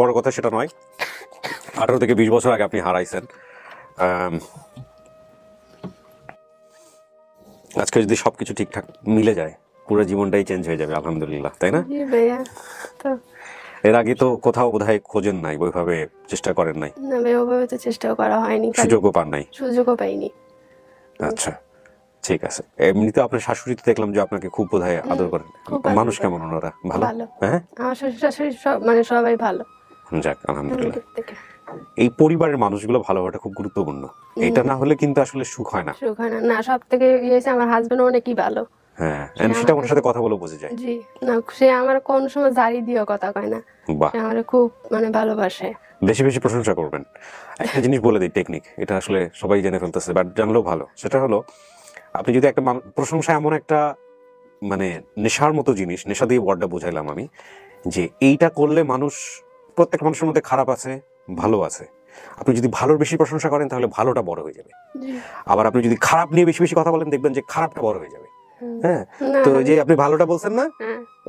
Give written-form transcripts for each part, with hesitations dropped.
বড় কথা সেটা নয়, 18 থেকে 20 বছর আগে আপনি হারাইছেন। আজকে যদি সবকিছু ঠিকঠাক মিলে যায়, পুরো জীবনটাই চেঞ্জ হয়ে যাবে আলহামদুলিল্লাহ, তাই না? জি ভাইয়া। তো এর আগে তো কোথাও বোধহয় খোঁজেন নাই, ওইভাবে চেষ্টা করেন নাই, না ভাইয়া, ওভাবে তো চেষ্টাও করা হয়নি, সুযোগও পান নাই। সুযোগও পাইনি। আচ্ছা, ঠিক আছে। এমনিতে আপনার শাশুড়ি তো দেখলাম যে আপনাকে খুব বোধহয় আদর করেন। খুব মানুষ কেমন ওনারা? ভালো? ভালো। হ্যাঁ, আমার শ্বশুর শাশুড়ি সব সবাই ভালো। যাক আলহামদুলিল্লাহ। দিক থেকে এই পরিবারের মানুষগুলো ভালো হওয়াটা খুব গুরুত্বপূর্ণ। এটা না হলে কিন্তু আসলে সুখ হয় না। সুখ হয় না। না, সব থেকে হয়েছে আমার হাজবেন্ড অনেকই ভালো। হ্যাঁ, সেটা ওনার সাথে কথা বলে বোঝা যায়। জি, না সে আমার কোন সময় জারি দিয়েও কথা কয় না। বাহ, সে আমার খুব ভালোবাসে। বেশি বেশি প্রশংসা করবেন। একটা জিনিস বলে দিই, টেকনিক, এটা আসলে সবাই জেনে ফেলতেছে, বাট জানলেও ভালো। সেটা হলো, আপনি যদি একটা প্রশংসা এমন একটা নেশার মতো জিনিস, নেশা দিয়ে ওয়ার্ডটা বোঝাইলাম আমি, যে এইটা করলে মানুষ, প্রত্যেক মানুষের মধ্যে খারাপ আছে, ভালো আছে। আপনি যদি ভালোর বেশি প্রশংসা করেন তাহলে ভালোটা বড় হয়ে যাবে। আবার আপনি যদি খারাপ নিয়ে বেশি বেশি কথা বলেন, দেখবেন যে খারাপটা বড় হয়ে যাবে। হ্যাঁ, তো যে আপনি ভালোটা বলছেন না,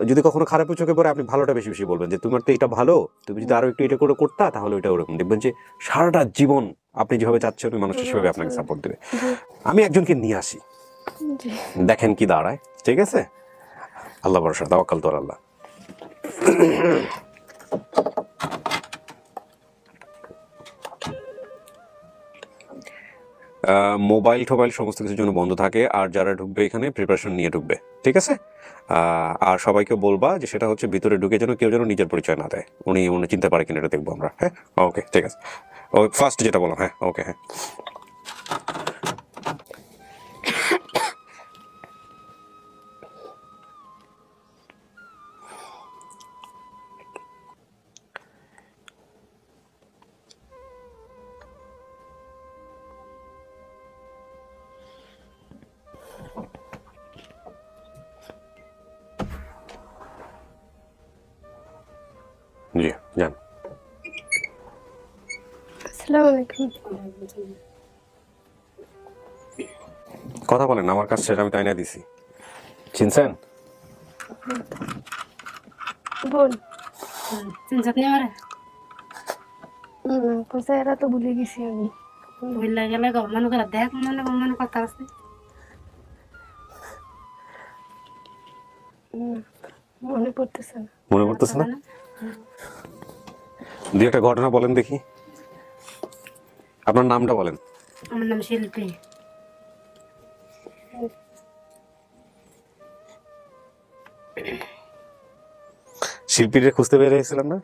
যদি কখনো খারাপের চোখে পড়ে, আপনি ভালোটা বেশি বেশি বলবেন, যে তোমার তো এটা ভালো, তুমি যদি আরো একটু এটা করে করতা তাহলে ওইটা ওরকম, দেখবেন যে সারাটা জীবন আপনি যেভাবে চাচ্ছেন ওই মানুষটা সেভাবে আপনাকে সাপোর্ট দেবে। আমি একজনকে নিয়ে আসি, দেখেন কি দাঁড়ায়। ঠিক আছে, আল্লাহ ভরসা, তাওয়াক্কাল তো আল্লাহ। মোবাইল টোবাইল সমস্ত কিছুর জন্য বন্ধ থাকে, আর যারা ঢুকবে এখানে প্রিপারেশন নিয়ে ঢুকবে, ঠিক আছে? আর সবাইকে বলবা যে সেটা হচ্ছে ভিতরে ঢুকে যেন কেউ যেন নিজের পরিচয় না দেয়, উনি চিনতে পারে কিনা এটা দেখবো আমরা। হ্যাঁ, ওকে, ঠিক আছে। ও ফার্স্ট যেটা বললাম, হ্যাঁ ওকে, হ্যাঁ। জি, যান। আসসালামু আলাইকুম। কথা বলেন, আমার কাছে সেটা আমি তাই না দিছি। চিনছেন? বল। চিনছত নি আমারে? কোথায় এরা তো ভুলে গেছি আমি। ভুলে গেলে গমন করে দেখ, মনে কথা আছে। মনে পড়তেছে না। মনে পড়তেছে না? দুই একটা ঘটনা বলেন দেখি। আপনার নামটা বলেন। আমার নাম শিল্পী। শিল্পীরে খুঁজতে বের হয়েছিলাম না,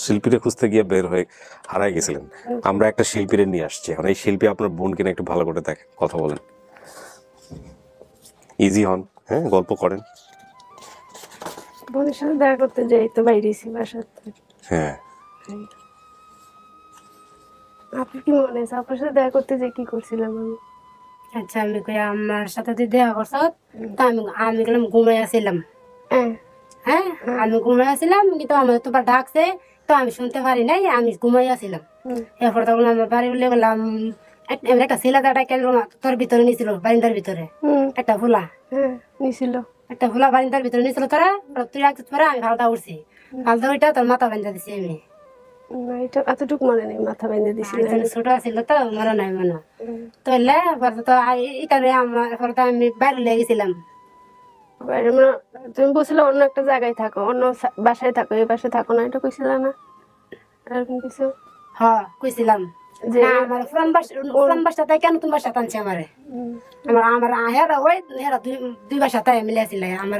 শিল্পীরে খুঁজতে গিয়ে বের হয়ে হারাই গেছিলেন। আমরা একটা শিল্পীরে নিয়ে আসছি এখন। এই শিল্পী আপনার বোনকে একটু ভালো করে দেখেন, কথা বলেন, ইজি হন, হ্যাঁ, গল্প করেন। বোনের সাথে দেখা করতে যাই তো বাইরেছি বাসাতে। হ্যাঁ, আপনি কি মনে আছে আপনার সাথে দেখা করতে যাই কি করছিলাম আমি? আচ্ছা, আমি কই আমার সাথে তুই দেখা করছ, তো আমি গেলাম ঘুমাই আসছিলাম। হ্যাঁ, আমি ঘুমাই আসছিলাম, কিন্তু আমার তোমার ডাকছে, তো আমি শুনতে পারি নাই, আমি ঘুমাই আসছিলাম। এরপর তখন আমার বাড়ি উঠলে গেলাম, একটা ছেলেটা কেন তোর ভিতরে নিয়েছিল, বারিন্দার ভিতরে একটা ফুলা নিছিল, একটা ফুলা বারিন্দার ভিতরে নিয়েছিল। তোরা তুই রাখতে পারে, আমি ভালটা উঠছি, ভালটা উঠা তোর মাথা বেঁধে দিছি আমি। এটা এতটুকু মনে নেই, মাথা বেঁধে দিছিল। ছোট ছিল তো মনে নাই মনে। তো এলে তো এখানে আমি বাইরে লেগে গেছিলাম। তুমি বলছিলে অন্য একটা জায়গায় থাকো, অন্য বাসায় থাকো, এই বাসায় থাকো না, এটা কইছিল না এরকম কিছু? হ্যাঁ কইছিলাম যে আমার পুরান বাসা থেকে নতুন বাসা টানছে আমারে। আমার হেরা ওই হেরা দুই বাসাতে মিলেছিল, আমার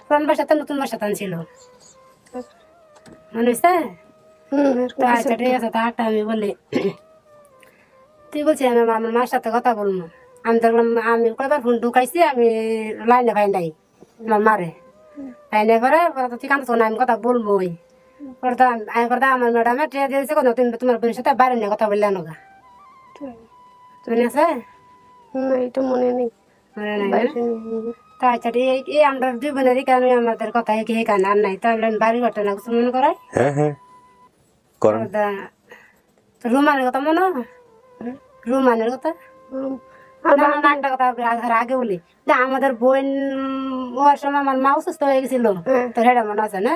পুরান বাসাতে নতুন বাসা টানছিল, মনে হয়েছে? আচ্ছা ঠিক আছে, তারটা আমি বলি, তুই বলছি আমি আমার মার সাথে কথা বলবো। আমি দেখলাম আমি কয়বার ফোন ঢুকাইছি, আমি লাইনে ভাই নাই আমার মারে লাইনে পরে তুই কান্ত না, আমি কথা বলবোই। আমার ম্যাডামে ট্রেন দিয়েছে, তোমার বোনের সাথে বাইরে নিয়ে কথা বললে নগা, মনে আছে? এটা মনে নেই, মনে নাই তা? আচ্ছা এই আমরা দুই বোনেরই কেন আমাদের কথা এখানে আর নাই, তাহলে আমি বাড়ি ঘটনা কিছু মনে করাই। হ্যাঁ হ্যাঁ, করেন। রুমানের কথা মনে, রুমানের কথা নামটা কথা আগে বলি, আমাদের বোন হওয়ার সময় আমার মা অসুস্থ হয়ে গেছিল, তোর হেটা মনে আছে না?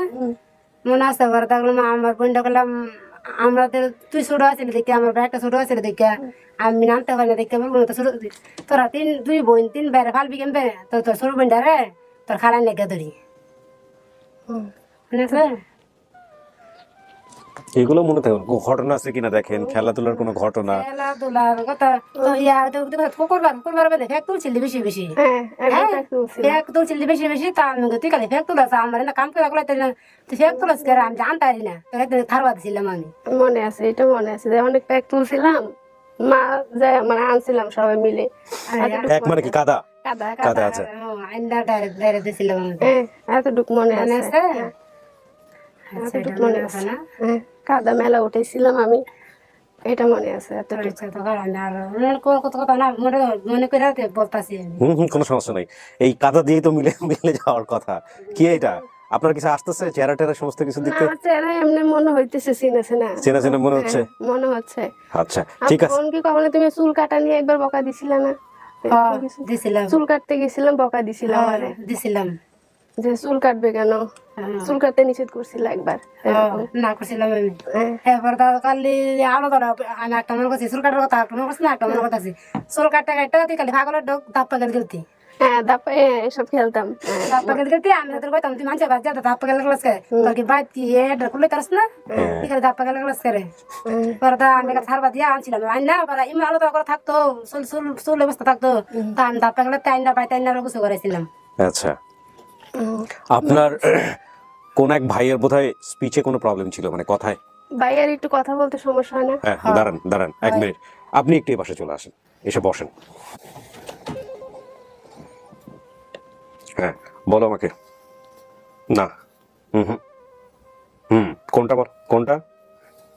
মনে আছে পরে দেখলাম আমার বোনটা করলাম আমাদের তুই ছোট আছিস দেখে আমার ব্যাগটা ছোট আছে দেখে আমি নামতে পারি না দেখে বলবো তো ছোট তোরা দুই বোন তিন বেড়ে ফালবি কেমবে তো তোর ছোট বোনটা রে তোর খালাই লেগে ধরি মনে আছে এগুলো মনে থাকে ঘটনা আছে কিনা দেখেন, খেলাধুলার কোনো ঘটনা। খেলাধুলার কথা তো ইয়া করবার বেঁধে ফেক তুলছিলি বেশি বেশি হ্যাঁ একবার fact তুলছিলাম। ফেক তুলছিলি বেশি বেশি তা আমি তুই খালি ফেক তুলাস আমার না কাম করে লাগলে তুই ফেক তুলাস করে আমি জানতে পারি না তোর একদিন থারবা দিছিলাম আমি মনে আছে, এটা মনে আছে যে অনেক প্যাক তুলছিলাম, মা যায় মানে আনছিলাম সবাই মিলে। এতটুকু এক মানে কি কাদা? কাদা কাদা কাদা আছে। আইনটা ডাইরেক্ট দিছিলাম আমি হ্যাঁ এতটুকু মনে মনে আছে। আছে হ্যাঁ, আচ্ছা, এটা এতটুকু মনে আছে। হ্যাঁ কাদা মেলা উঠেছিলাম আমি, এটা মনে আছে এতটুকু। আচ্ছা, তো কারণ আর কত কথা না মনে করে বলতাছি আমি কোনো সমস্যা নাই। এই কাদা দিয়েই তো মিলে মিলে যাওয়ার কথা। কি এটা আপনার কিছু আসতেছে চেহারা টেরা সমস্ত কিছু না, দেখতে আমার চেহারা এমনি মনে হইতেছে চিনেছে না, চেনা চেনা মনে হচ্ছে? মনে হচ্ছে। আচ্ছা ঠিক আছে। বোন কি কখনো তুমি চুল কাটা নিয়ে একবার বকা দিছিলে না? দিছিলাম চুল কাটতে গেছিলাম বকা দিছিলাম আরে দিছিলাম যে চুল কাটবে কেন, চুল কাটতে নিষেধ করছিল একবার। না করছিলাম আমি হ্যাঁ, এবার কালি আলো ধরা আমি একটা মনে করছি চুল কাটার কথা একটা মনে করছি না একটা মনে করতেছি চুল কাটতে কাটতে তুই খালি ভাগলের ডোক ধাপ পাকেট গেলতি হ্যাঁ তারপরে এসব খেলতাম। হ্যাঁ, ধাপ পাকেট গেলতি আমি তোর কইতাম তুই মানুষের বাচ্চা ধাপ পাকেট গেলাস করে তোর কি বাইত কি এটা খুলে তারস না তুই খালি ধাপ পাকেট গেলাস করে পরে তা আমি ছাড়বা দিয়া আনছিলাম আইন না পরে ইমা আলো ধরা করে থাকতো চুল চুল চুল অবস্থা থাকতো তা আমি ধাপ পাকেট আইনটা বাইতে আইনার কিছু করেছিলাম আচ্ছা আপনার কোন এক ভাইয়ের বোধহয় স্পিচে কোনো প্রবলেম ছিল, মানে কথায়? ভাইয়ার একটু কথা বলতে সমস্যা হয় না? হ্যাঁ দাঁড়ান দাঁড়ান এক মিনিট, আপনি একটু এই পাশে চলে আসেন, এসে বসেন। হ্যাঁ বলো আমাকে। না হুম হুম হুম কোনটা বল, কোনটা?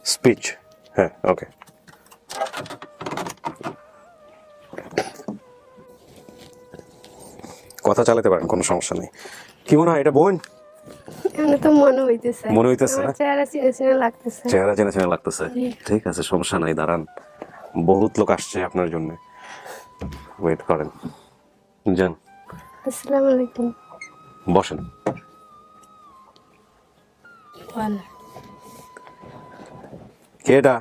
স্পিচ, হ্যাঁ ওকে। কথা চালাতে পারেন, কোনো সমস্যা নেই। কি মনে হয় এটা বোন? এমনি তো মনে হইতেছে, মনে হইতেছে না? আমার চেহারা চিনে চিনে লাগতেছে। চেহারা চেনা চেনা লাগতেছে। ঠিক আছে সমস্যা নাই, দাঁড়ান, বহুত লোক আসছে আপনার জন্য, ওয়েট করেন। যান আসসালামু আলাইকুম। বসেন। কে এটা?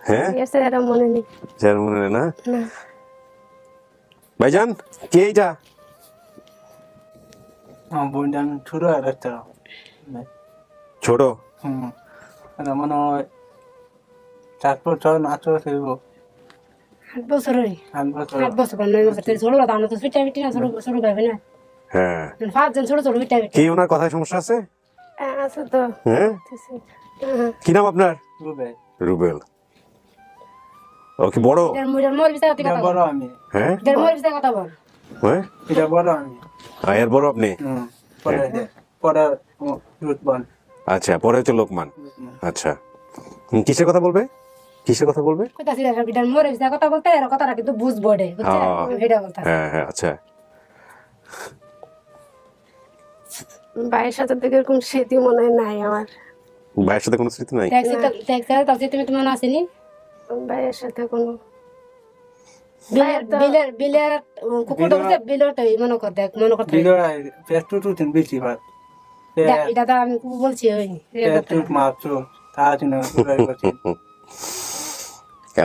হ্যাঁ ভাইয়ার চেহারা মনে নেই। চেহারা মনে নেই না? না ভাইজান কে এটা? আমার বোনটা আমি ছোট আর একটা ছোট? এটা মনে হয় 4 বছর না 8 বছর হইব। 8 বছর হই 8 বছর 8 বছর 9 বছর তুই ছোট কথা আমরা তো ছুটি মিটি না ছোট ছোট গাবে না হ্যাঁ। 5 জন ছোট ছোট মিটি কি ওনার কথায় সমস্যা আছে? আছে তো। হ্যাঁ হ্যাঁ, কি নাম আপনার? রুবে রুবেল। ও কি বড়? এর মোর বিষয়ে এটা কথা বড় বল আমি হ্যাঁ এর মোর বিষয়ে কথা বল হ্যাঁ এটা বড় আমি এর বড় আপনি? পরে পরে রুতবান আচ্ছা পরে হচ্ছে লোকমান। আচ্ছা কিসের কথা বলবে, কিসের কথা বলবে? কইতাছি এর মোর বিষয়ে কথা বলতে এর কথাটা কিন্তু বুঝবো রে বুঝছে এটা বলতা হ্যাঁ হ্যাঁ আচ্ছা। ভাইয়ের সাথে তো এরকম স্মৃতি মনে হয় নাই আমার। ভাইয়ের সাথে কোনো স্মৃতি নাই? ট্যাক্সি তুমি তোমার আসেনি ভাইয়ের সাথে কোনো বিলের কুকুরটা বুঝছে বিলেরটাই মনে কর দেখ মনে করতে দিলো পেস্ট টুটিন বেশি ভাত এটা তো আমি বলছি ওই পেস্ট মাছ তার জন্য করছি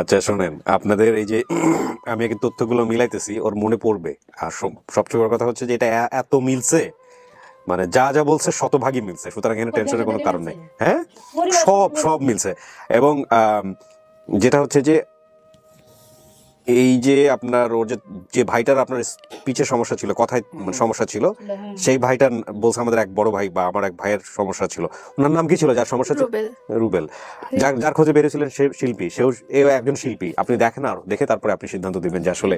আচ্ছা শোনেন, আপনাদের এই যে আমি আগে তথ্যগুলো মিলাইতেছি, ওর মনে পড়বে। আর সবচেয়ে বড় কথা হচ্ছে যে এটা এত মিলছে, মানে যা যা বলছে শতভাগই মিলছে, সুতরাং এখানে টেনশনের কোনো কারণ নেই। হ্যাঁ সব সব মিলছে। এবং যেটা হচ্ছে যে এই যে আপনার ওর যে ভাইটার আপনার স্পিচের সমস্যা ছিল, কথায় সমস্যা ছিল, সেই ভাইটা বলছে আমাদের এক বড় ভাই বা আমার এক ভাইয়ের সমস্যা ছিল। ওনার নাম কি ছিল যার সমস্যা ছিল? রুবেল। রুবেল। যার খোঁজে বেরিয়েছিলেন সে শিল্পী, সেও একজন শিল্পী। আপনি দেখেন আর দেখে তারপরে আপনি সিদ্ধান্ত দিবেন যে আসলে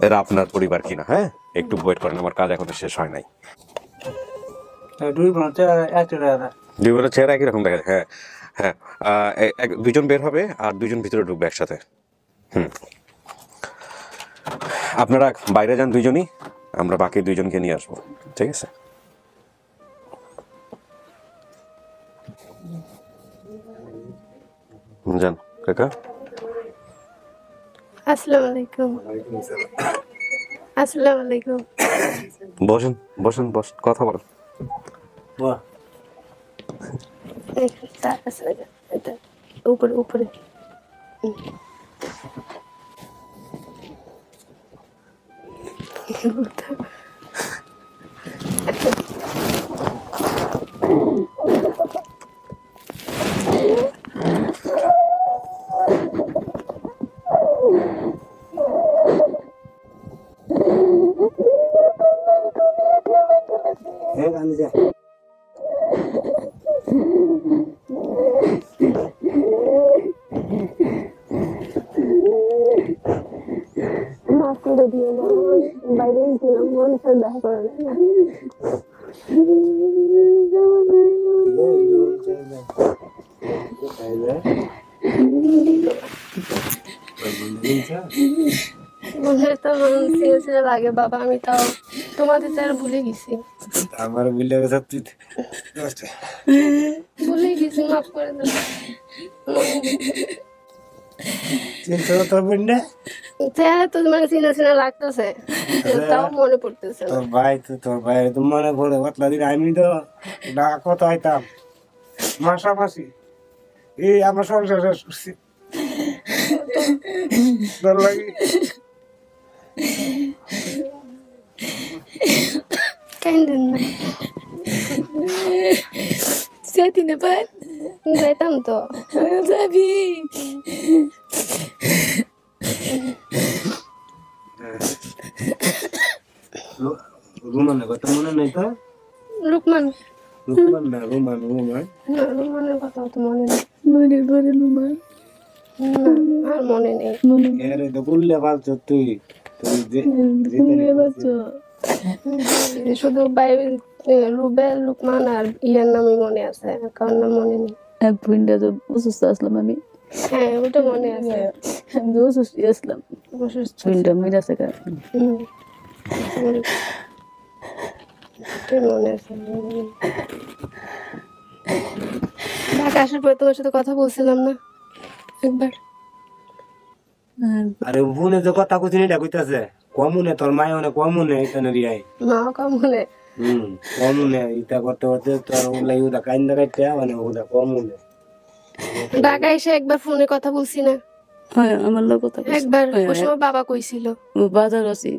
এরা আপনার পরিবার কিনা। হ্যাঁ একটু ওয়েট করেন, আমার কাজ এখনো শেষ হয় নাই। দুই ঘন্টা একটা দুই বেলা চেহারা একই রকম দেখা যায়। হ্যাঁ হ্যাঁ দুইজন বের হবে আর দুইজন ভিতরে ঢুকবে একসাথে। আপনারা বাইরে যান দুইজনই, আমরা বাকি দুইজনকে নিয়ে আসবো, ঠিক আছে? যান কাকা। আসসালামু আলাইকুম। আসসালামু আলাইকুম। বসেন বসেন বসেন, কথা বলেন। বাহ তার আছে এটা উপরে উপরে হ্যাঁ কান্দি যা মাফ করে দিও বাইরে ছিলাম মনের সাথে দেখা করে মনে তো ছিঁড়ে লাগে বাবা আমি তাও তোমাদের তার ভুলে গেছি আমার বুঝলে গেছে তুই ভুলে গেছি মাফ করে দাও চিন্তা তোর বোন না চেহারা তো মানে চিনা চিনা লাগতেছে তাও মনে পড়তেছে না। তোর ভাই তো মনে পড়ে পাতলা দিন আমি তো কত হইতাম মাসামাসি এই আমার সংসার শেষ করছি তোর লাগি কাইন্দেন না যেতে না পার যাইতাম তো যাবি রুমানের কথা মনে নেই তো লুকমান রুমান না রুমান না লুকমানের কথা তো মনে নেই মনে পড়ে লুমান না আর মনে নেই এরে তো বললে পারছো তুই শুধু বাইরে রুবেল লুকমান আর ইয়ার নামই মনে আছে কারণ নাম মনে নেই এক বুইন্ডা তো অসুস্থ আসলাম আমি হ্যাঁ ওটা মনে আছে আমি তো অসুস্থ আসলাম অসুস্থ বুইন্ডা মরে আছে হুম। ওটাই মনে আছে ঢাকা আসার পর তোমার সাথে কথা বলছিলাম না একবার আরে বোনে যে কথা কুচিনি এটা কইতাছে কমুনে তোর মায় অনেক কমুনে এখানে রিয়াই মা কমনে কমুনে ইটা করতে করতে তোর ওগুলা ইউদা কাইন্দা কাইতে মানে ওগুলা কমুনে ঢাকা এসে একবার ফোনে কথা বলছি না হয় আমার লোক কথা একবার ওই সময় বাবা কইছিল ও বাজার আছি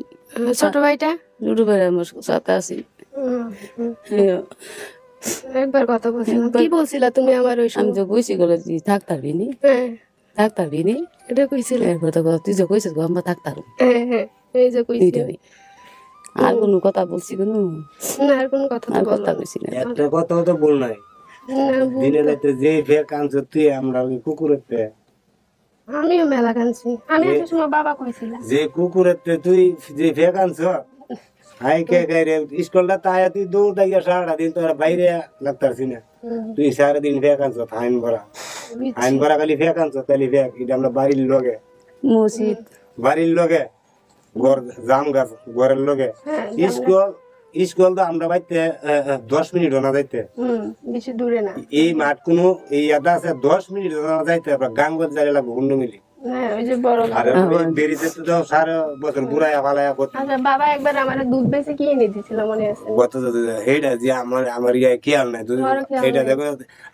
ছোট ভাইটা লুডু ভাই আমার সাথে আছি একবার কথা বলছিলাম কি বলছিলা তুমি আমার ওই আমি সময় তো কইছি গেলে থাকতার বিনি হ্যাঁ থাকতার বিনি এটা কইছিল এরপর তো তুই যে কইছিস আমরা থাকতার হ্যাঁ হ্যাঁ এই যে কইছিল আর কোনো কথা বলছি কোনো না আর কোনো কথা আর তো কথা বললাম কইছি না একটা কথা তো বল নাই দিনে রাতে যে ফেক আনছ তুই আমরা ওই কুকুরেতে আমিও মেলা কানছি আমি একটা সময় বাবা কইছিল যে কুকুরেতে তুই যে ফেক আনছ হাই কে গাইরে স্কুলটা তাই তুই দৌড়টা গিয়া সারাটা দিন তোরা বাইরে লাগতারছি না তুই সারাদিন ফেক আনছ আইন ভরা খালি ফেক আনছ তাহলে ফেক এটা আমরা বাড়ির লগে মসজিদ বাড়ির লগে ঘর জাম গাছ ঘরের লগে স্কুল তো আমরা বাইতে 10 মিনিট না যাইতে বেশি দূরে না এই মাঠ কোনো এই আদা আছে 10 মিনিট না যাইতে আমরা গাঙ্গত যাইলে লাগবে 15 মিনিট হ্যাঁ ওই যে বড় আর বেরিতে তো সারা বছর বুড়ায়া ফালায়া করতে আচ্ছা বাবা একবার আমার দুধ বেচে কি এনে দিছিল মনে আছে কত এইটা যে আমার ইয়া খেয়াল নাই এইটা দেখো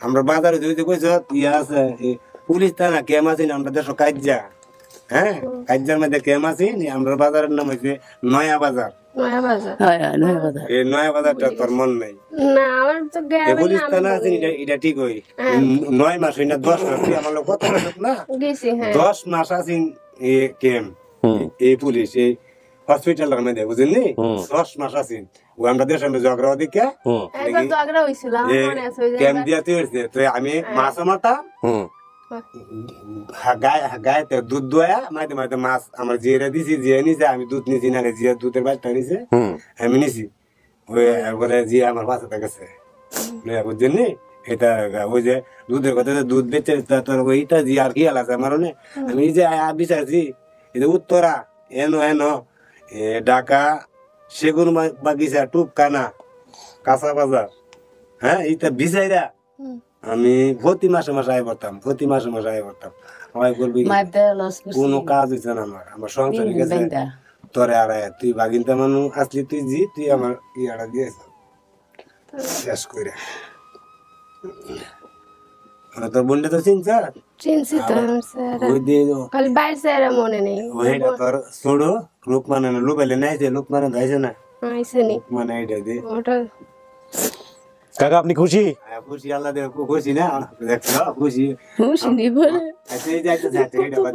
আমরা বাজারে যদি কইছ ইয়া আছে পুলিশ থানা কেম আছে আমরা দেশ কাজ্যা হ্যাঁ কাজ্যার মধ্যে কেম আছে আমরা বাজারের নাম হয়েছে নয়া বাজার নয়া বাজার হয় হয় নয় কথা এই নয়া বাজারটা তোর মন নাই না আমার তো পুলিশ থানা আছে এটা ঠিক হই 9 মাস হই না 10 মাস আমার লোক কত না গেছি হ্যাঁ 10 মাস আছে কেম এই পুলিশ এই হসপিটালের মধ্যে বুঝলি 10 মাস আছে ও আমরা দেশের ঝগড়া দিকে একবার তো আগ্রহ হইছিল আমার মনে আছে ওই যে কেম দিয়া তুই তো আমি মাছ মারতাম গায়েতে দুধ দোয়া মাইতে মাইতে মাছ আমার জিয়ে দিছি জিয়ে নিছে আমি দুধ নিছি না জিয়ে দুধের বাচ্চা নিছে আমি নিছি ওই একবারে জিয়ে আমার বাচ্চাটা গেছে বুঝছেন নি এটা ওই যে দুধের কথা দুধ বেচে তোর ওইটা জি আর কি আলাদা আমার আমি যে বিচারছি এটা উত্তরা এনো এনো ঢাকা সেগুন বাগিচা টুপকানা কাঁচা বাজার হ্যাঁ এইটা বিচাইরা আমি প্রতি মাসে আয় করতাম সবাই বলবি কোনো কাজ হয়েছে না আমার সংসার গেছে তোরে আর তুই বাগিনটা মানুষ আসলি তুই জি তুই আমার ইয়াটা দিয়েছ শেষ করে তোর বোনটা তো চিনছ চিনছি তো স্যার, ওই দিয়ে খালি বাইরে স্যার মনে নেই। ওইটা তোর ছোড়ো লোকমান লোকালে নাই যে লোকমান যাইছে না আইসে নি মানে এইটা দিয়ে ওটা। কাকা আপনি খুশি? খুশি আল্লাহ দেখ খুশি না দেখছো খুশি খুশি নি বলে আচ্ছা এই যাইতে যাইতে এটা বাদ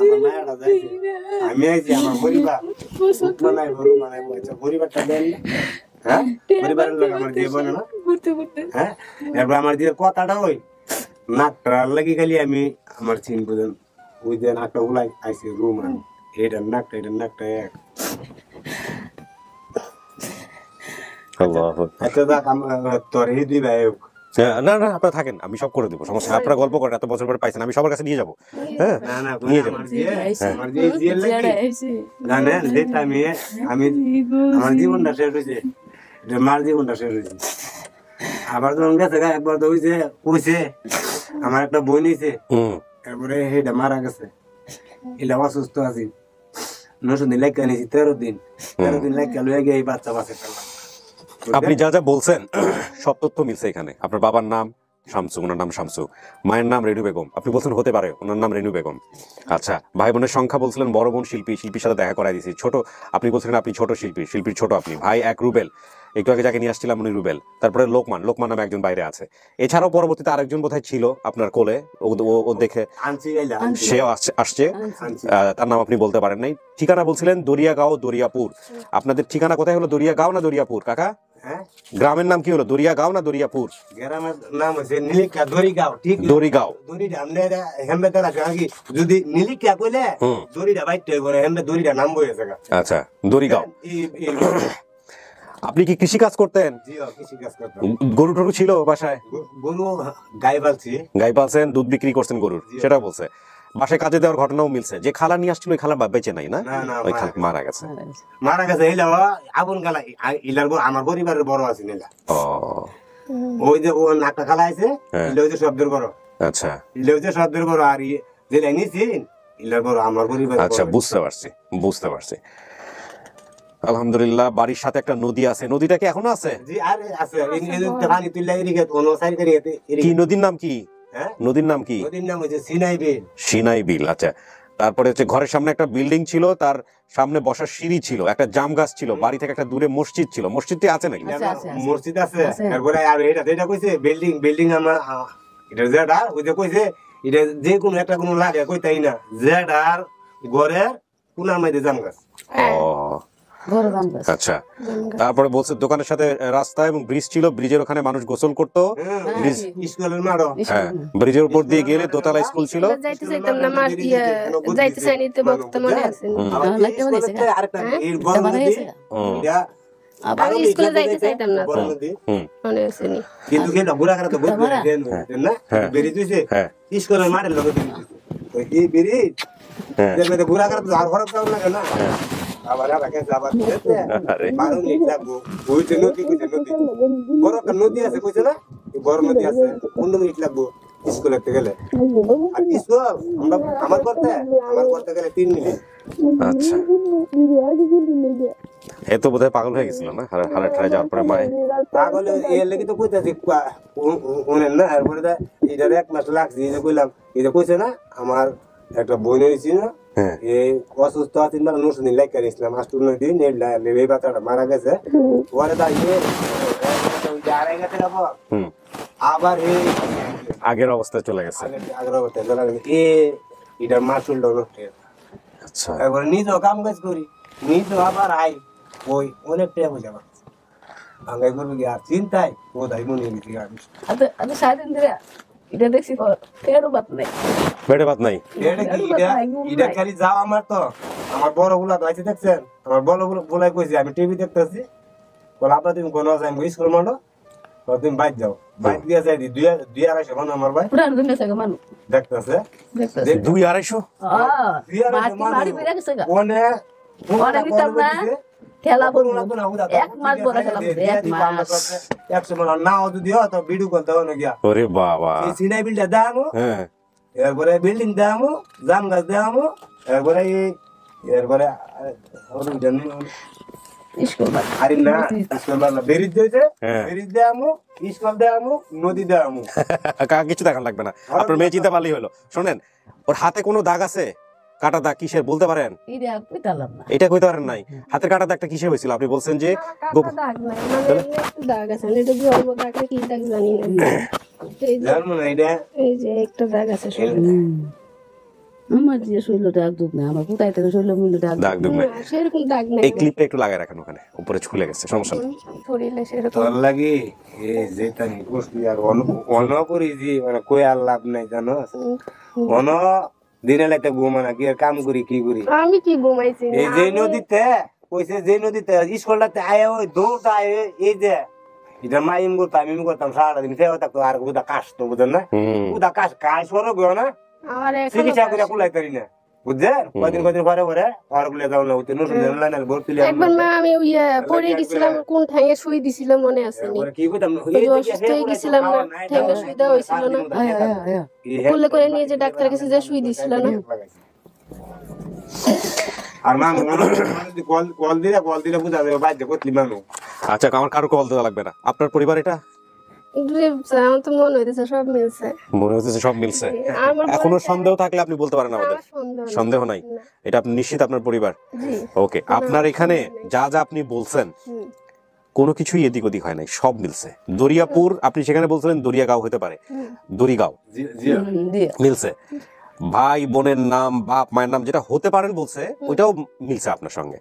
আমার মায়েরা যাইছে আমি আইছি আমার পরিবার মানে বড় মানে পরিবারটা দেন হ্যাঁ পরিবারের লোক আমার দিয়ে বলে না হ্যাঁ এবার আমার দিয়ে কথাটা ওই নাকটা লাগি খালি আমি আমার চিন বুঝেন ওই যে নাকটা উলাই আইসি রুম আমি এটা নাকটা এক আল্লাহ আচ্ছা দেখ তোর এই দুই ভাই না না আপনারা থাকেন, আমি সব করে দেবো, সমস্যা নেই। আপনারা গল্প করেন, এত বছর পরে পাইছেন, আমি সবার কাছে নিয়ে যাবো। হ্যাঁ না না নিয়ে যাবো। আমার দিয়ে জিয়ে লাগি জানেন দেখতে আমি আমার জীবনটা শেষ হয়েছে মার জীবনটা শেষ হয়েছে আবার যখন গেছে একবার তো হয়েছে কইছে আমার একটা বই নিয়েছে তারপরে সেটা মারা গেছে এটা অসুস্থ আছি 9 দিন লেখা নিয়েছি 13 দিন লেখা লয়ে গিয়ে এই বাচ্চা বাঁচে ফেললাম আপনি যা যা বলছেন সব তথ্য মিলছে এখানে। আপনার বাবার নাম শামসু, ওনার নাম শামসু, মায়ের নাম রেনু বেগম, আপনি বলছেন হতে পারে ওনার নাম রেনু বেগম। আচ্ছা, ভাই বোনের সংখ্যা বলছিলেন, বড় বোন শিল্পীর সাথে দেখা করাই দিয়েছি, ছোট আপনি বলছিলেন আপনি ছোট শিল্পীর ছোট আপনি, ভাই এক রুবেল, একটু আগে যাকে নিয়ে আসছিলাম উনি রুবেল, তারপরে লোকমান নামে একজন বাইরে আছে, এছাড়াও পরবর্তীতে আরেকজন বোধহয় ছিল আপনার কোলে, ও দেখে সেও আসছে, তার নাম আপনি বলতে পারেন নাই। ঠিকানা বলছিলেন দরিয়াগাঁও দরিয়াপুর, আপনাদের ঠিকানা কোথায় হলো, দরিয়াগাঁও না দরিয়াপুর কাকা? গ্রামের নাম কি হলো, দরিয়াগাঁও না দরিয়াপুর? গ্রামের নাম হচ্ছে নীলিকা দরিগাঁও। ঠিক দরিগাঁও দড়িটা আমরা হেমবে তারা কি যদি নীলিকা কইলে দড়িটা বাইতে করে হেমবে দড়িটা নাম বইছে। আচ্ছা দরিগাঁও। আপনি কি কৃষি কাজ করতেন? জি কৃষি কাজ করতাম। গরু টরু ছিল বাসায়? গরু গাই পালছি। গাই পালছেন, দুধ বিক্রি করছেন গরুর, সেটা বলছে। বাসায় কাজে দেওয়ার ঘটনাও মিলছে, যে খালা নিয়ে আসছিল ওই খালা বেঁচে নাই না, ওই খালা মারা গেছে। এইলা আগুন খালা ইলার আমার পরিবারের বড় আছে নিলা। ও ওই যে ও নাকটা খালা আছে ইলা ওই যে শব্দের বড়। আচ্ছা ইলা ওই যে শব্দের বড় আর যে লাইনিছি ইলার বড় আমার পরিবার। আচ্ছা বুঝতে পারছি। আলহামদুলিল্লাহ। বাড়ির সাথে একটা নদী আছে, নদীটা কি এখনো আছে? জি আরে আছে, এই পানি তুইলা এদিকে কোন সাইড করে কি নদীর নাম কি? হ্যাঁ নদীর নাম কি? নদীর নাম হচ্ছে সিনাই বিল। সিনাই বিল। আচ্ছা, তারপরে হচ্ছে ঘরের সামনে একটা বিল্ডিং ছিল, তার সামনে বসার সিঁড়ি ছিল, একটা জাম গাছ ছিল, বাড়ি থেকে একটা দূরে মসজিদ ছিল, মসজিদটি আছে নাকি? মসজিদ আছে। তারপরে আর এটা কইছে বিল্ডিং আমার এটা যেটা ওই যে কইছে এটা যে কোনো একটা কোনো লাগে কইতাই না, যেটার ঘরের কোনার মধ্যে জাম গাছ। আচ্ছা, তারপরে বলছে দোকানের সাথে রাস্তা এবং ব্রিজ ছিল, ব্রিজের ওখানে মানুষ গোসল করতো, স্কুলের মাঠও। হ্যাঁ, ব্রিজের উপর দিয়ে গেলে দোতলা স্কুল ছিল। যাইতে চাইতাম না, মার যাইতে চাইনি তো বক্তা মনে আছে। আরেকটা এর বড় নদী এটা আমি স্কুলে যাইতে চাইতাম না তো মনে আছে নি, কিন্তু কেন বুড়া করে তো বুঝতে দেন না বেরি দিছে স্কুলের মাঠের লগে তো এই বেরি যেতে বুড়া করে তো আর ঘর কাম লাগে না। আবার আগে যাবার দিতে 12 মিনিট লাগবো। ওই যে নদী বড় একটা নদী আছে কইছে না, বড় নদী আছে, 15 মিনিট লাগবো স্কুলে গেলে। আর স্কুল আমার করতে গেলে 3 মিনিট। আচ্ছা, এ তো বোধহয় পাগল হয়ে গেছিল না হারা ঠারে যাওয়ার পরে মায়ে? পাগল এর লাগি তো কইতাছি উনেন না। এরপরে এটার 1 মাস লাগছে, এই যে কইলাম এই যে কইছে না আমার একটা বই হয়েছি না, এই অসুস্থ আছে না, 9 দিন লেখা নিয়েছিলাম, 8 দিন এই বাচ্চাটা মারা গেছে। পরে দাঁড়িয়ে আড়াই গেছে আবার এই আগের অবস্থায় চলে গেছে। আগের অবস্থায় চলে গেছে এটার মাসুলটা নষ্ট। আচ্ছা, এরপরে নিজেও কাম কাজ করি, নিজেও আবার আই ওই অনেক টাইম হয়ে যাবার আঙ্গাই করবি কি আর চিন্তায় ও দাই মনে গেছি। আমি সারাদিন ধরে এটা দেখছি পেটও বাত নেই, পেটে ভাত নাই। এটা খালি যাও আমার তো আমার বড় গুলা তো আছে দেখছেন, আমার বড় গুলাই কইছে আমি টিভি দেখতেছি, বলে আপনার তুমি কোনো যাই স্কুল মানো তুমি বাইক যাও, বাইক দিয়ে যাই 2-2.5 মানুষ আমার ভাই দেখতেছে 2-2.5 ঠেলা এক মাস বড় ঠেলা নাও যদি তো ভিডিও করতে হবে না গিয়া। ওরে বাবা, সিনাই বিলটা দামো, এরপরে বিল্ডিং দামো, জাম গাছ দামো, এরপরে স্কুল বাদ আরে না স্কুল বাদ না বেরিজ দিয়েছে হ্যাঁ। বেরিজ দেয় আমু স্কুল দেয় আমু নদী দেয় আমু কাকা কিছু দেখান লাগবে না, আপনার মেয়ে চিন্তা পারলেই হলো। শোনেন, ওর হাতে কোনো দাগ আছে? কাটা দাগ কিসের বলতে পারেন? এটা কইতালাম না এটা কইতে পারেন নাই? হাতের কাটা দাগটা কিসে হয়েছিল? আপনি বলছেন যে কাটা দাগ নাই, মানে এমনি একটু দাগ আছে, এটা জন্ম দাগ না কি দাগ জানি না। এই যে জানো না এটা এই যে একটা দাগ আছে শরীরে। আমার যে শৈল দাগ দুধ না আমার কোথায় থেকে শৈল মিলে দাগ দাগ দুগ নাই। না, সেরকম দাগ নাই এই ক্লিপটা একটু লাগায় রাখেন ওখানে, উপরে খুলে গেছে, সমস্যা নেই। শরীরে সেরকম তোর লাগি এই যে তানি কষ্ট আর অন করি যে মানে কই আর লাভ নাই জানো অন দিনে লাইতে ঘুমা না কি আর কাম করি কি করি আমি কি ঘুমাইছি না, এই যে নদীতে কইছে যে নদীতে স্কুলটাতে আয় ওই দৌড়টা আয় এই যে এটা মাইম করতাম আমি করতাম সারাদিন ফেরত থাকতো আর উদা কাশ তো বুঝেন না উদা কাশ কাশ করে গো না আমার এখনো চিকিৎসা করে কুলাই তারি না বুঝছে কদিন পরে পরে আর গুলো যাও না ওতে নতুন লাইন ভর্তি একবার মা আমি ইয়ে পড়ে গেছিলাম, কোন ঠ্যাঙে শুই দিছিল মনে আছে নি, কি কইতাম ওই যে অসুস্থ হয়ে গেছিলাম না, ঠ্যাঙে শুই দেওয়া হয়েছিল না, কোলে করে নিয়ে যে ডাক্তার কাছে যে শুই দিছিল না। আর মানুষ কল দিলে বুঝা যাবে বাধ্য করলি মানুষ আচ্ছা, আমার কারো কল দেওয়া লাগবে না। আপনার পরিবার এটা? আমার তো মনে হইতেছে সব মিলছে, মনে হচ্ছে সব মিলছে। আমার এখনো সন্দেহ থাকলে আপনি বলতে পারেন আমাদের। আমার সন্দেহ নেই। সন্দেহ নাই, এটা আপনি নিশ্চিত আপনার পরিবার? জি। ওকে, আপনার এখানে যা যা আপনি বলছেন হুম। কোনো কিছুই এদিক ওদিক হয় নাই, সব মিলছে। দরিয়াপুর আপনি সেখানে বলছিলেন দরিয়াগাঁও হতে পারে, দরিগাঁও দিয়ে মিলছে। ভাই বোনের নাম বাপ মায়ের নাম যেটা হতে পারেন বলছে ওইটাও মিলছে আপনার সঙ্গে।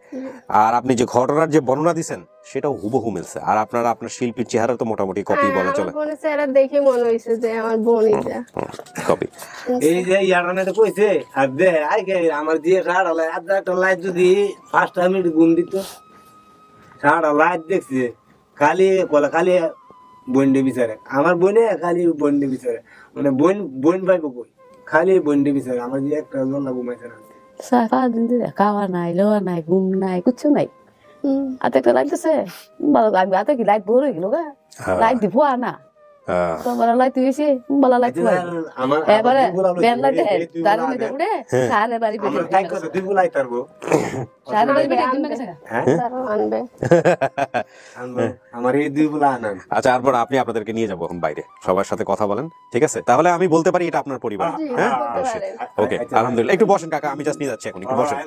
আর আপনি যে ঘটনার যে বর্ণনা দিছেন সেটাও হুবহু মিলছে। আর আপনার শিল্পীর চেহারা তো মোটামুটি কপি বলা চলে, আমার বোনের চেহারা দেখে মনে হইছে যে আমার বোন এটা। কপি। এই যে ইয়ারনে তো কইছে আর দে আই কে আমার দিয়ে সাড়া লাই আধা একটা লাইট যদি 5 মিনিট ঘুম দিত সাড়া লাইট দেখছি খালি কলা খালি বন্ডে বিচারে আমার বোনে খালি বন্ডে বিচারে মানে বোন ভাই কই খালি বন্ডে বিচারে আমার দিয়ে একটা জন ঘুমাইছে না সারা দিন ধরে খাওয়া নাই লোয়া নাই ঘুম নাই কিচ্ছু নাই হাতে একটা লাইট আছে ভালো আমি হাতে কি লাইট বড় হয়ে গেল গা লাইট দিব না তোমার লাইট হয়েছে ভালো লাইট আমার এবারে বেন লাইট তার মধ্যে উড়ে সারে বাড়ি বেরিয়ে আমার টাইম কত দিব লাইট পারবো সারে বাড়ি বেরিয়ে দিন গেছে হ্যাঁ তারও আনবে। আমার এই দুই গুলা আনান আচ্ছা, তারপর আপনি আপনাদেরকে নিয়ে যাবো এখন বাইরে, সবার সাথে কথা বলেন, ঠিক আছে? তাহলে আমি বলতে পারি এটা আপনার পরিবার। জি, হ্যাঁ, বলতে অবশ্যই। পারেন। ওকে, আলহামদুলিল্লাহ। একটু বসেন কাকা, আমি জাস্ট নিয়ে যাচ্ছি এখন, একটু বসেন।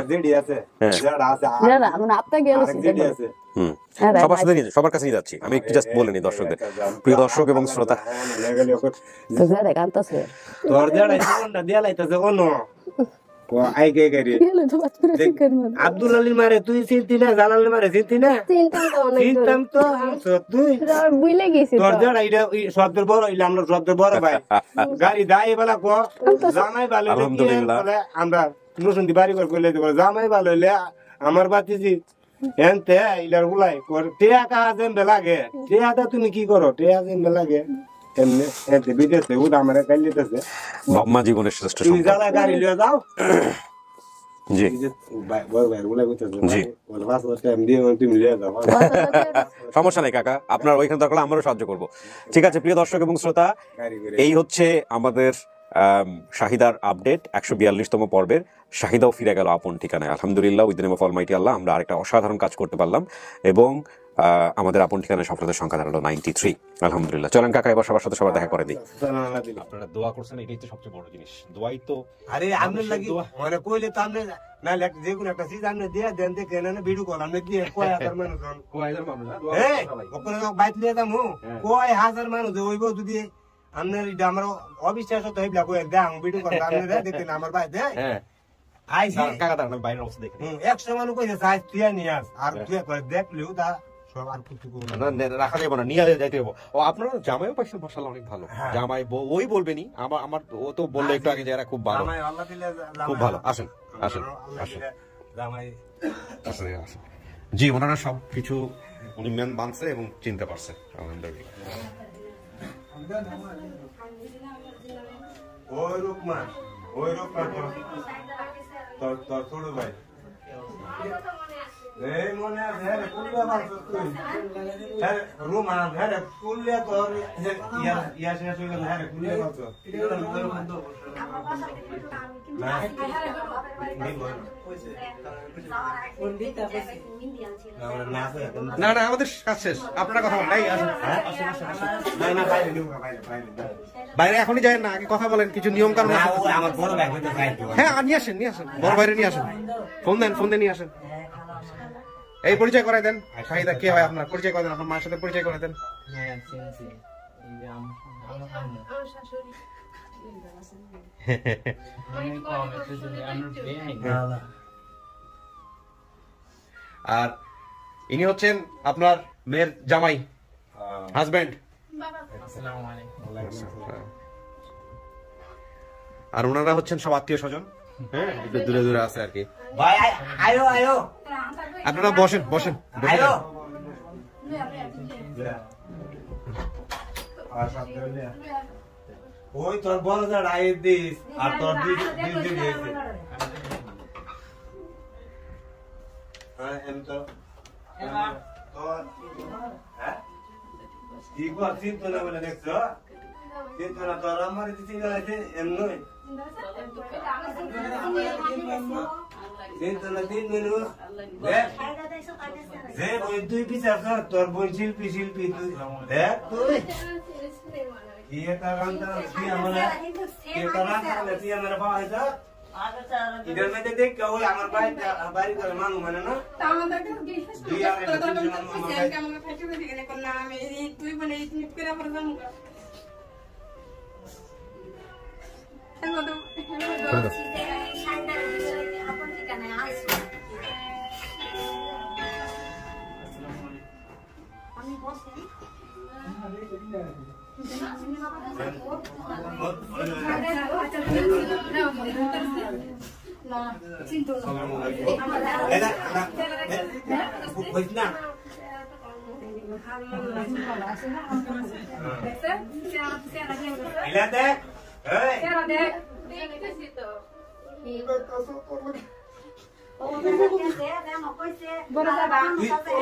জেডি আছে হ্যাঁ। জেডা আছে না মানে আপনাকে গেল জেডি আছে হুম, সবার সাথে নিয়ে সবার কাছে নিয়ে যাচ্ছি আমি, একটু জাস্ট বলে নিই দর্শকদের। প্রিয় দর্শক এবং শ্রোতা, তো যারা কান্তাছে তোর জেডা কোনটা দিয়া লাইতাছে কোন ও আই কে গরি গেলে তো বাত করে ঠিক করে আব্দুল আলী মারে তুই চিনতি না জালাল মারে চিনতি না চিন্তা তো অনেক চিনতাম তো তুই বুঝলে গেছি তোর তো। জেডা এটা শব্দের বড় হইলে আমরা শব্দের বড় ভাই গাড়ি দাই বলা কো জামাই ভালো হইলে কি আলহামদুলিল্লাহ। বলে আমরা নতুন বাড়ি ঘর করলে দেব জামাই ভালো হইলে আমার বাতিজি এনতে ইলার গুলাই কর টিয়া কাজেন লাগে টিয়াটা তুমি কি করো টিয়া যেন লাগে এমনি এতে বিদেশে উদ আমারে কাইলিতেছে বাবা জীবনের শ্রেষ্ঠ তুমি সম্পদ। জ্বালা গাড়ি লিয়ে যাও জি এই যে বড় ভাই গুলাই কইতেছে জি। বল বাস টাইম দিয়ে তুমি লিয়ে যাও সমস্যা নেই কাকা, আপনার ওইখানে দরকার হলে আমরাও সাহায্য করবো। ঠিক আছে প্রিয় দর্শক এবং শ্রোতা, গাড়ি করে এই হচ্ছে আমাদের শাহিদার আপডেট 142তম পর্বের। শাহিদাও ফিরে গেল আপন ঠিকানায়, আলহামদুলিল্লাহ। With the name of almighty Allah আমরা আরেকটা অসাধারণ কাজ করতে পারলাম এবং আমাদের আপন ঠিকানায় সফলতার সংখ্যা দাঁড়ালো 93। আলহামদুলিল্লাহ। চলেন কাকা, এবার সবার সাথে সবার দেখা করে দিই। আপনারা দোয়া করছেন, এটাই তো সবচেয়ে বড় জিনিস। দোয়াই তো আরে আমনে লাগি মানে কইলে তো আমনে না লাগ যে কোন একটা সিজ আমনে দিয়া দেন দে কেন না ভিডিও কল আমনে দিয়ে কয় হাজার মানুষ এই ওপরে বাইট লিয়ে যামু কয় হাজার মানুষ হইব যদি আমনের এটা আমার অবিশ্বাস তো হইবলা কই দে আম ভিডিও কল আমনে দে দেখেন আমার ভাই দে হ্যাঁ আইছি কাকা দাঁড়ান, আমি বাইরের অবস্থা দেখে নিই। 100 মানুষ কইছে সাইজ তুই নিয়ে আস আর তুই কয় দেখলিও তা সব আর কিছু করব না, না, রাখা যাবে না, নিয়ে যাইতে হবে। ও আপনার জামাইও পাইছেন মাশাআল্লাহ অনেক ভালো। জামাই ওই বলবেনি, আমার ও তো বললো একটু আগে যে এরা খুব ভালো, জামাই আল্লাহ দিলে খুব ভালো। আসেন আসেন আসেন জামাই আসেন আসেন। জি, ওনারা সব কিছু উনি মানছে এবং চিনতে পারছে, আলহামদুলিল্লাহ। ওই রুকমান তোর ছোট ভাই এই মনে আছে হ্যাঁ কুলিয়া মারছ তুই হ্যাঁ রুম আর হ্যাঁ কুলিয়া তোর ইয়া শেষ হয়ে গেল হ্যাঁ কুলিয়া মারছ না না আমাদের কাজ শেষ, আপনার কথা বলেন। বাইরে এখনই যায় না, আগে কথা বলেন, কিছু নিয়ম কানুন আছে। আমার বড় ভাই হইতে চাই তো হ্যাঁ নিয়ে আসেন, নিয়ে আসেন, বড় বাইরে নিয়ে আসেন, ফোন দেন, ফোন দিয়ে নিয়ে আসেন। এই পরিচয় করাই দেন, শাহিদা কে হয় আপনার, পরিচয় করে দেন, আপনার মায়ের সাথে পরিচয় করে দেন। আর ইনি হচ্ছেন আপনার মেয়ের জামাই, হাজবেন্ড। আর ওনারা হচ্ছেন সব আত্মীয় স্বজন, হ্যাঁ একটু দূরে দূরে আছে আর কি। ভাই আয়ো আয়ো আপনারা বসেন বসেন আয়ো ওই তোর বড় যা রাইট দিস আর তোর দিস দিয়েছে হ্যাঁ এম তো হ্যাঁ ঠিক আছে চিন্তা না বলে দেখছো চিন্তা না তোর আমার দিছি না এম নয় চিন্তা না 3 মিনিট দেখ যে ওই তুই বিচার কর তোর বই শিল্পী শিল্পী তুই দেখ তুই ये करंता थी हमारा ये करंता थी हमारा भाई था इधर में देख क्या हुआ हमारा भाई बारी कर मांगू मैंने ना तामंदा के दिया तो सेल का मगर फैक्ट्री में दिखने को ना मेरी तू ही बने इतनी तेरा पर जाऊंगा हेलो तो अपन ठिकाना है আমি বসে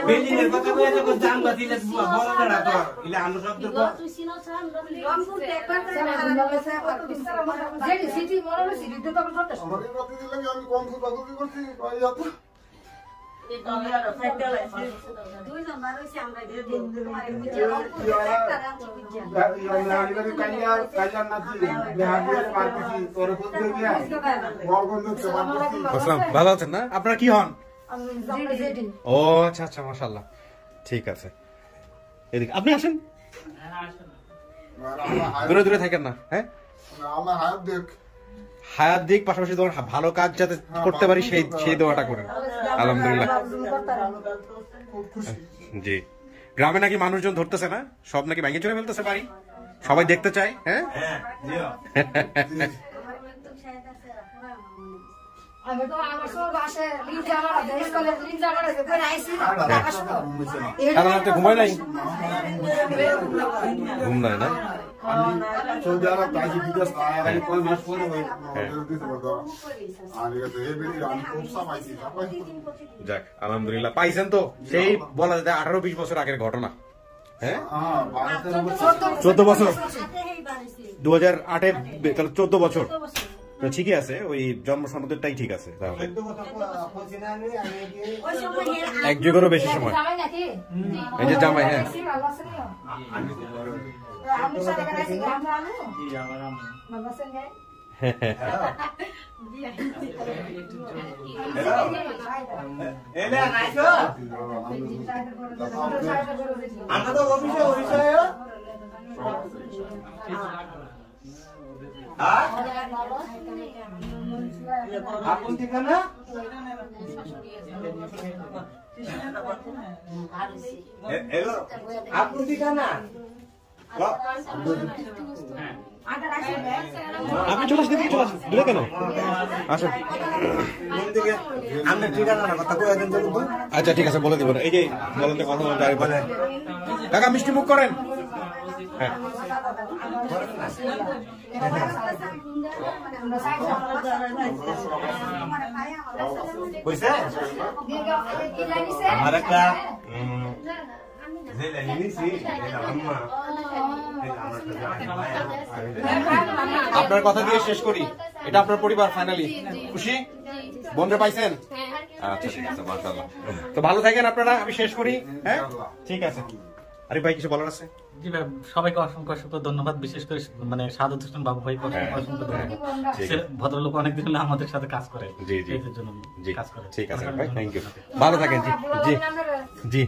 बिल्डिंग কথা কইয়া তো দাম বাতিলে বড় না তো ইলে আমরা সব তো তুই সিনো ছাম রংপুর একবার যেটি সিটি বড় সিটি তো কম করতে আমাদের প্রতি দিলে আমি কম কথা করছি ভাই এত এই দলার ফাইটা আছে দুই জন বার হইছে আমরা দিয়ে ভালো আছেন না? আপনারা কি হন? ও আচ্ছা আচ্ছা, মাশাআল্লাহ, ঠিক আছে। এদিকে আপনি আসেন, দূরে দূরে থাকেন না। হ্যাঁ হায়াত দিক, পাশাপাশি তোমার ভালো কাজ যাতে করতে পারি সেই দোয়াটা করেন। আলহামদুলিল্লাহ। জি, গ্রামে নাকি মানুষজন ধরতেছে না, সব নাকি ব্যাংকে চলে ফেলতেছে বাড়ি, সবাই দেখতে চায়। হ্যাঁ ঘুমাই নাই, ঘুম নাই না। যাক আলহামদুলিল্লাহ, পাইছেন তো। সেই বলা যায় 18-20 বছর আগের ঘটনা। হ্যাঁ 14 বছর, 2008-এ, তাহলে 14 বছর ঠিকই আছে। ওই জন্ম সনদেরটাই ঠিক আছে। তাহলে এক যুগেরও বেশি সময়। এই যে জামাই, হ্যাঁ আমরা তো অফিসে আপন ঠিকানা হ্যালো আপন ঠিকানা আপনি চলে আসেন, চলে আসেন, দূরে কেন আসেন। আচ্ছা ঠিক আছে, বলে দিব। এই যে বলেন কথা বলেন, কাকা মিষ্টি মুখ করেন। হ্যাঁ। বুঝছে আমার একটা যে নিছি আম্মা আপনার কথা দিয়ে শেষ করি, এটা আপনার পরিবার ফাইনালি খুশি? বোনরে পাইছেন? আচ্ছা ঠিক আছে, মাশাআল্লাহ। তো ভালো থাকেন আপনারা, আমি শেষ করি। হ্যাঁ ঠিক আছে। আরিফ ভাই কিছু বলার আছে? জি ভাই, সবাইকে অসংখ্য অসংখ্য ধন্যবাদ, বিশেষ করে মানে সাদত হোসেন বাবু ভাইকে অসংখ্য ধন্যবাদ। সে ভদ্রলোক অনেকদিন হলো আমাদের সাথে কাজ করে, জি জি এদের জন্য জি কাজ করে। ঠিক আছে ভাই, থ্যাংক ইউ, ভালো থাকেন। জি জি জি